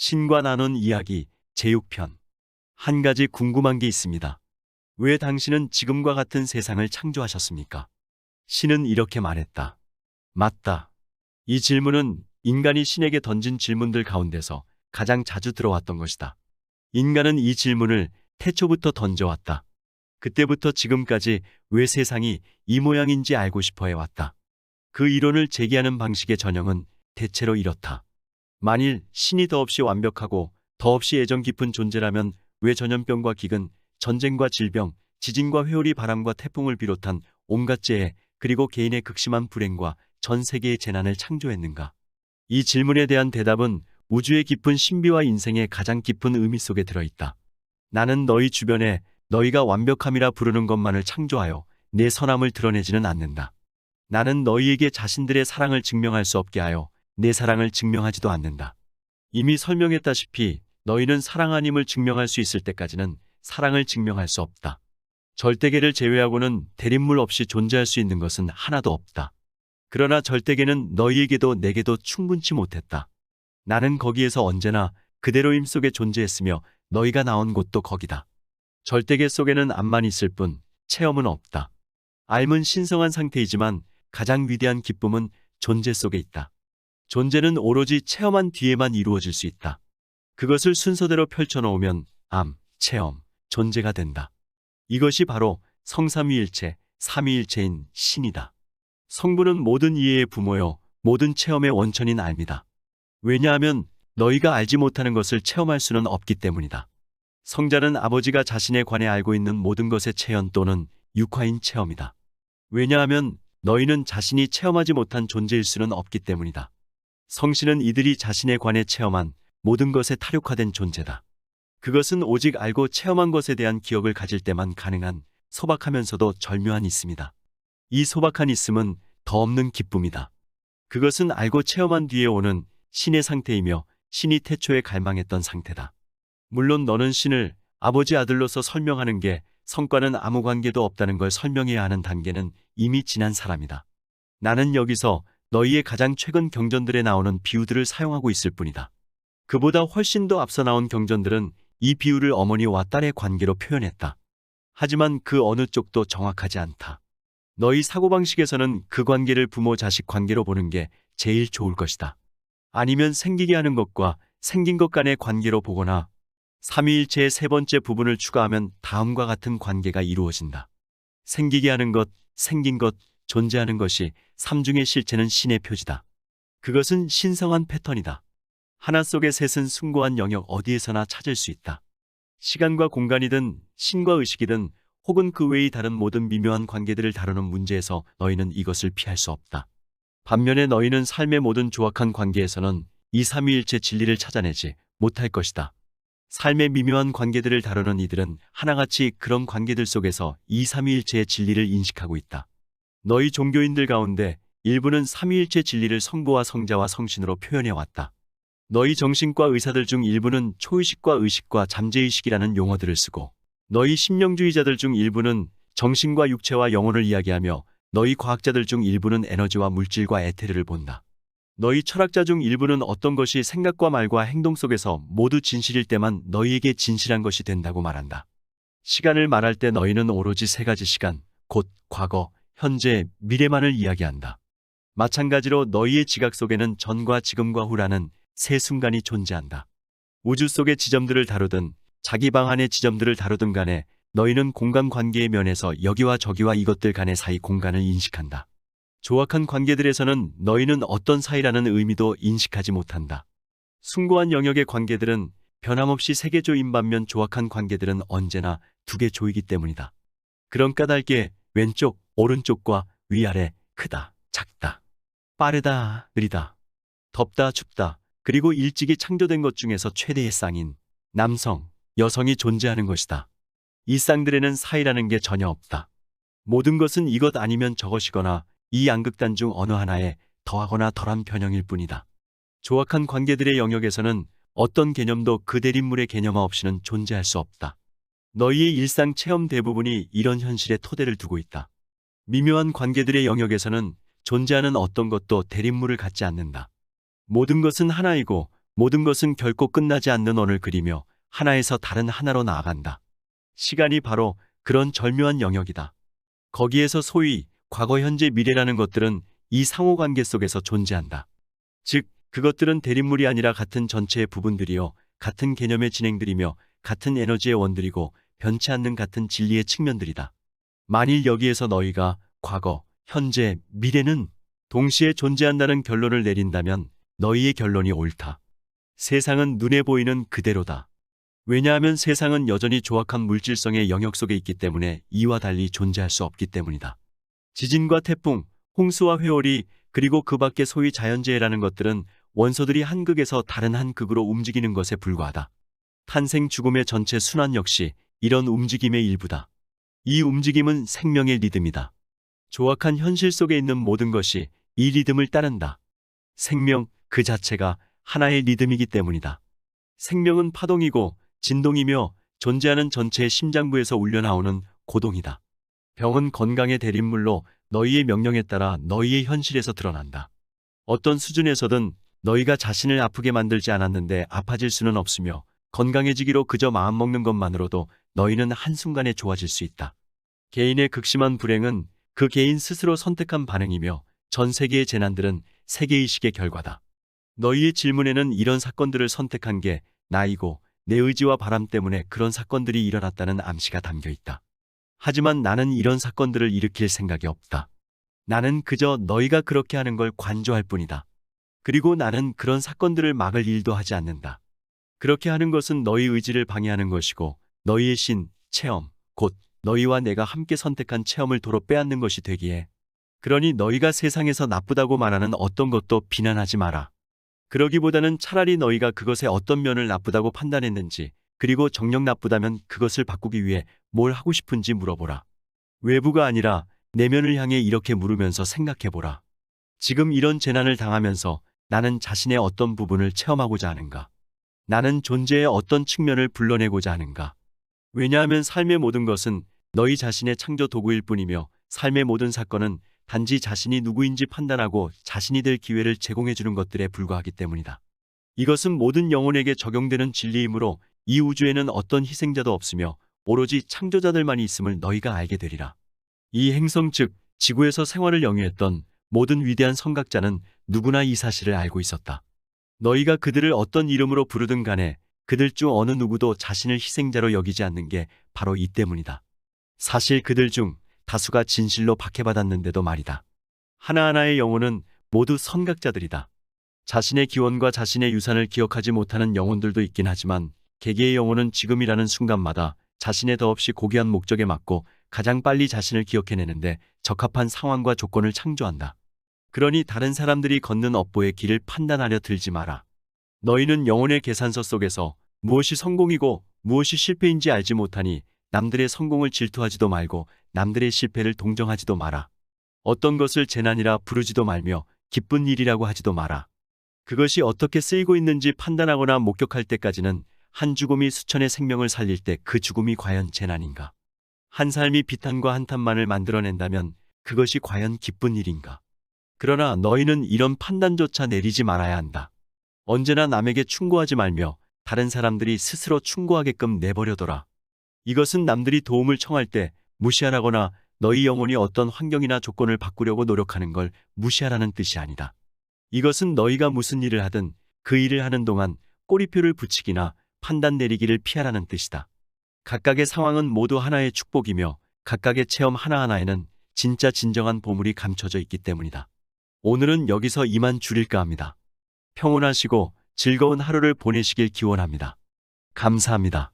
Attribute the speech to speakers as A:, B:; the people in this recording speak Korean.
A: 신과 나눈 이야기 제6편. 한 가지 궁금한 게 있습니다. 왜 당신은 지금과 같은 세상을 창조하셨습니까? 신은 이렇게 말했다. 맞다. 이 질문은 인간이 신에게 던진 질문들 가운데서 가장 자주 들어왔던 것이다. 인간은 이 질문을 태초부터 던져왔다. 그때부터 지금까지 왜 세상이 이 모양인지 알고 싶어 해왔다. 그 이론을 제기하는 방식의 전형은 대체로 이렇다. 만일 신이 더없이 완벽하고 더없이 애정 깊은 존재라면 왜 전염병과 기근, 전쟁과 질병, 지진과 회오리, 바람과 태풍을 비롯한 온갖 재해, 그리고 개인의 극심한 불행과 전 세계의 재난을 창조했는가? 이 질문에 대한 대답은 우주의 깊은 신비와 인생의 가장 깊은 의미 속에 들어있다. 나는 너희 주변에 너희가 완벽함이라 부르는 것만을 창조하여 내 선함을 드러내지는 않는다. 나는 너희에게 자신들의 사랑을 증명할 수 없게 하여 내 사랑을 증명하지도 않는다. 이미 설명했다시피 너희는 사랑 아님을 증명할 수 있을 때까지는 사랑을 증명할 수 없다. 절대계를 제외하고는 대립물 없이 존재할 수 있는 것은 하나도 없다. 그러나 절대계는 너희에게도 내게도 충분치 못했다. 나는 거기에서 언제나 그대로임 속에 존재했으며 너희가 나온 곳도 거기다. 절대계 속에는 암만 있을 뿐 체험은 없다. 삶은 신성한 상태이지만 가장 위대한 기쁨은 존재 속에 있다. 존재는 오로지 체험한 뒤에만 이루어질 수 있다. 그것을 순서대로 펼쳐놓으면 암, 체험, 존재가 된다. 이것이 바로 성삼위일체, 삼위일체인 신이다. 성부는 모든 이해의 부모요, 모든 체험의 원천인 암이다. 왜냐하면 너희가 알지 못하는 것을 체험할 수는 없기 때문이다. 성자는 아버지가 자신에 관해 알고 있는 모든 것의 체현 또는 육화인 체험이다. 왜냐하면 너희는 자신이 체험하지 못한 존재일 수는 없기 때문이다. 성신은 이들이 자신에 관해 체험한 모든 것에 탈욕화된 존재다. 그것은 오직 알고 체험한 것에 대한 기억을 가질 때만 가능한 소박하면서도 절묘한 있음이다. 이 소박한 있음은 더 없는 기쁨이다. 그것은 알고 체험한 뒤에 오는 신의 상태이며 신이 태초에 갈망했던 상태다. 물론 너는 신을 아버지 아들로서 설명하는 게 성과는 아무 관계도 없다는 걸 설명해야 하는 단계는 이미 지난 사람이다. 나는 여기서 너희의 가장 최근 경전들에 나오는 비유들을 사용하고 있을 뿐이다. 그보다 훨씬 더 앞서 나온 경전들은 이 비유를 어머니와 딸의 관계로 표현했다. 하지만 그 어느 쪽도 정확하지 않다. 너희 사고방식에서는 그 관계를 부모-자식 관계로 보는 게 제일 좋을 것이다. 아니면 생기게 하는 것과 생긴 것 간의 관계로 보거나 삼위일체의 세 번째 부분을 추가하면 다음과 같은 관계가 이루어진다. 생기게 하는 것, 생긴 것, 존재하는 것이 삼중의 실체는 신의 표지다. 그것은 신성한 패턴이다. 하나 속의 셋은 숭고한 영역 어디에서나 찾을 수 있다. 시간과 공간이든 신과 의식이든 혹은 그 외의 다른 모든 미묘한 관계들을 다루는 문제에서 너희는 이것을 피할 수 없다. 반면에 너희는 삶의 모든 조악한 관계에서는 이 삼위일체 진리를 찾아내지 못할 것이다. 삶의 미묘한 관계들을 다루는 이들은 하나같이 그런 관계들 속에서 이 삼위일체의 진리를 인식하고 있다. 너희 종교인들 가운데 일부는 삼위일체 진리를 성부와 성자와 성신으로 표현해왔다. 너희 정신과 의사들 중 일부는 초의식과 의식과 잠재의식이라는 용어들을 쓰고 너희 심령주의자들 중 일부는 정신과 육체와 영혼을 이야기하며 너희 과학자들 중 일부는 에너지와 물질과 에테르를 본다. 너희 철학자 중 일부는 어떤 것이 생각과 말과 행동 속에서 모두 진실일 때만 너희에게 진실한 것이 된다고 말한다. 시간을 말할 때 너희는 오로지 세 가지 시간, 곧 과거, 현재, 미래만을 이야기한다. 마찬가지로 너희의 지각 속에는 전과 지금과 후라는 세 순간이 존재한다. 우주 속의 지점들을 다루든 자기 방 안의 지점들을 다루든 간에 너희는 공간 관계의 면에서 여기와 저기와 이것들 간의 사이 공간을 인식한다. 조악한 관계들에서는 너희는 어떤 사이라는 의미도 인식하지 못한다. 숭고한 영역의 관계들은 변함없이 세개조인 반면 조악한 관계들은 언제나 두개조이기 때문이다. 그런 까닭에 왼쪽, 오른쪽과 위아래, 크다, 작다, 빠르다, 느리다, 덥다, 춥다, 그리고 일찍이 창조된 것 중에서 최대의 쌍인, 남성, 여성이 존재하는 것이다. 이 쌍들에는 사이라는 게 전혀 없다. 모든 것은 이것 아니면 저것이거나 이 양극단 중 어느 하나에 더하거나 덜한 변형일 뿐이다. 조악한 관계들의 영역에서는 어떤 개념도 그 대립물의 개념화 없이는 존재할 수 없다. 너희의 일상 체험 대부분이 이런 현실에 토대를 두고 있다. 미묘한 관계들의 영역에서는 존재하는 어떤 것도 대립물을 갖지 않는다. 모든 것은 하나이고 모든 것은 결코 끝나지 않는 원을 그리며 하나에서 다른 하나로 나아간다. 시간이 바로 그런 절묘한 영역이다. 거기에서 소위 과거, 현재, 미래라는 것들은 이 상호관계 속에서 존재한다. 즉, 그것들은 대립물이 아니라 같은 전체의 부분들이요, 같은 개념의 진행들이며 같은 에너지의 원들이고 변치 않는 같은 진리의 측면들이다. 만일 여기에서 너희가 과거, 현재, 미래는 동시에 존재한다는 결론을 내린다면 너희의 결론이 옳다. 세상은 눈에 보이는 그대로다. 왜냐하면 세상은 여전히 조악한 물질성의 영역 속에 있기 때문에 이와 달리 존재할 수 없기 때문이다. 지진과 태풍, 홍수와 회오리, 그리고 그 밖의 소위 자연재해라는 것들은 원소들이 한 극에서 다른 한 극으로 움직이는 것에 불과하다. 탄생 죽음의 전체 순환 역시 이런 움직임의 일부다. 이 움직임은 생명의 리듬이다. 조악한 현실 속에 있는 모든 것이 이 리듬을 따른다. 생명 그 자체가 하나의 리듬이기 때문이다. 생명은 파동이고 진동이며 존재하는 전체의 심장부에서 울려나오는 고동이다. 병은 건강의 대립물로 너희의 명령에 따라 너희의 현실에서 드러난다. 어떤 수준에서든 너희가 자신을 아프게 만들지 않았는데 아파질 수는 없으며 건강해지기로 그저 마음먹는 것만으로도 너희는 한순간에 좋아질 수 있다. 개인의 극심한 불행은 그 개인 스스로 선택한 반응이며 전 세계의 재난들은 세계의식의 결과다. 너희의 질문에는 이런 사건들을 선택한 게 나이고 내 의지와 바람 때문에 그런 사건들이 일어났다는 암시가 담겨 있다. 하지만 나는 이런 사건들을 일으킬 생각이 없다. 나는 그저 너희가 그렇게 하는 걸 관조할 뿐이다. 그리고 나는 그런 사건들을 막을 일도 하지 않는다. 그렇게 하는 것은 너희 의지를 방해하는 것이고 너희의 신, 체험, 곧 너희와 내가 함께 선택한 체험을 도로 빼앗는 것이 되기에 그러니 너희가 세상에서 나쁘다고 말하는 어떤 것도 비난하지 마라. 그러기보다는 차라리 너희가 그것의 어떤 면을 나쁘다고 판단했는지 그리고 정녕 나쁘다면 그것을 바꾸기 위해 뭘 하고 싶은지 물어보라. 외부가 아니라 내면을 향해 이렇게 물으면서 생각해보라. 지금 이런 재난을 당하면서 나는 자신의 어떤 부분을 체험하고자 하는가? 나는 존재의 어떤 측면을 불러내고자 하는가? 왜냐하면 삶의 모든 것은 너희 자신의 창조 도구일 뿐이며 삶의 모든 사건은 단지 자신이 누구인지 판단하고 자신이 될 기회를 제공해주는 것들에 불과하기 때문이다. 이것은 모든 영혼에게 적용되는 진리이므로 이 우주에는 어떤 희생자도 없으며 오로지 창조자들만이 있음을 너희가 알게 되리라. 이 행성 즉 지구에서 생활을 영위했던 모든 위대한 선각자는 누구나 이 사실을 알고 있었다. 너희가 그들을 어떤 이름으로 부르든 간에 그들 중 어느 누구도 자신을 희생자로 여기지 않는 게 바로 이 때문이다. 사실 그들 중 다수가 진실로 박해받았는데도 말이다. 하나하나의 영혼은 모두 선각자들이다. 자신의 기원과 자신의 유산을 기억하지 못하는 영혼들도 있긴 하지만 개개의 영혼은 지금이라는 순간마다 자신의 더없이 고귀한 목적에 맞고 가장 빨리 자신을 기억해내는데 적합한 상황과 조건을 창조한다. 그러니 다른 사람들이 걷는 업보의 길을 판단하려 들지 마라. 너희는 영혼의 계산서 속에서 무엇이 성공이고 무엇이 실패인지 알지 못하니 남들의 성공을 질투하지도 말고 남들의 실패를 동정하지도 마라. 어떤 것을 재난이라 부르지도 말며 기쁜 일이라고 하지도 마라. 그것이 어떻게 쓰이고 있는지 판단하거나 목격할 때까지는 한 죽음이 수천의 생명을 살릴 때 그 죽음이 과연 재난인가? 한 삶이 비탄과 한탄만을 만들어낸다면 그것이 과연 기쁜 일인가? 그러나 너희는 이런 판단조차 내리지 말아야 한다. 언제나 남에게 충고하지 말며 다른 사람들이 스스로 충고하게끔 내버려둬라. 이것은 남들이 도움을 청할 때 무시하라거나 너희 영혼이 어떤 환경이나 조건을 바꾸려고 노력하는 걸 무시하라는 뜻이 아니다. 이것은 너희가 무슨 일을 하든 그 일을 하는 동안 꼬리표를 붙이기나 판단 내리기를 피하라는 뜻이다. 각각의 상황은 모두 하나의 축복이며 각각의 체험 하나하나에는 진짜 진정한 보물이 감춰져 있기 때문이다. 오늘은 여기서 이만 줄일까 합니다. 평온하시고 즐거운 하루를 보내시길 기원합니다. 감사합니다.